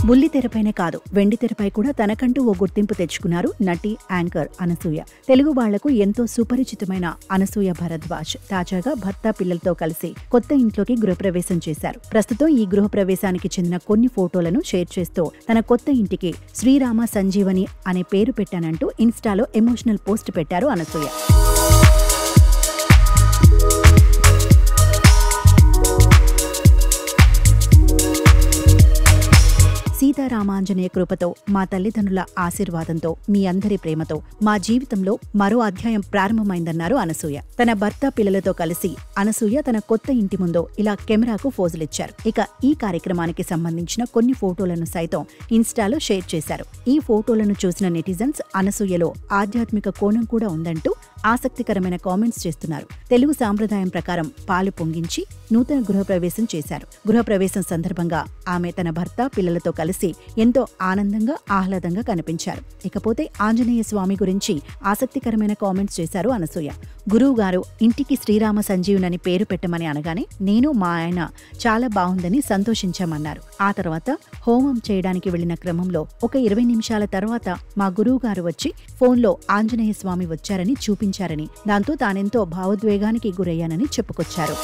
బుల్లితెరపైనే కాదు, వెండితెరపై కూడా తనకంటూ ఓ గుర్తింపు తెచ్చుకున్నారు నటి, యాంకర్ అనసూయ. తెలుగు వాళ్లకు ఎంతో సుపరిచితమైన అనసూయ భరద్వాజ్ తాజాగా భర్త, పిల్లలతో కలిసి కొత్త ఇంట్లోకి గృహప్రవేశం చేశారు. ప్రస్తుతం ఈ గృహప్రవేశానికి చెందిన కొన్ని ఫోటోలను షేర్ చేస్తూ తన కొత్త ఇంటికి శ్రీరామ సంజీవని అనే పేరు పెట్టానంటూ ఇన్స్టాలో ఎమోషనల్ పోస్ట్ పెట్టారు అనసూయ. సీతారామాంజనేయ కృపతో, మా తల్లిదండ్రుల ఆశీర్వాదంతో, మీ అందరి ప్రేమతో మా జీవితంలో మరో అధ్యాయం ప్రారంభమైందన్నారు అనసూయ. తన భర్త, పిల్లలతో కలిసి అనసూయ తన కొత్త ఇంటి ముందు ఇలా కెమెరాకు ఫోజులిచ్చారు. ఇక ఈ కార్యక్రమానికి సంబంధించిన కొన్ని ఫోటోలను సైతం ఇన్స్టాలో షేర్ చేశారు. ఈ ఫోటోలను చూసిన నెటిజన్స్ అనసూయలో ఆధ్యాత్మిక కోణం కూడా ఉందంటూ ఆసక్తికరమైన కామెంట్స్ చేస్తున్నారు. తెలుగు సాంప్రదాయం ప్రకారం పాలు పొంగించి నూతన గృహప్రవేశం చేశారు. గృహప్రవేశం సందర్భంగా ఆమె తన భర్త, పిల్లలతో కలిసి ఎంతో ఆనందంగా, ఆహ్లాదంగా కనిపించారు. ఇకపోతే ఆంజనేయ స్వామి గురించి ఆసక్తికరమైన కామెంట్స్ చేశారు అనసూయ. గురువు గారు ఇంటికి శ్రీరామ సంజీవునని పేరు పెట్టమని అనగానే నేను, మా ఆయన చాలా బాగుందని సంతోషించామన్నారు. ఆ తర్వాత హోమం చేయడానికి వెళ్లిన క్రమంలో ఒక 20 నిమిషాల తర్వాత మా గురువు గారు వచ్చి ఫోన్లో ఆంజనేయ స్వామి వచ్చారని చూపించారని, దాంతో తానెంతో భావోద్వేగానికి గురయ్యానని చెప్పుకొచ్చారు.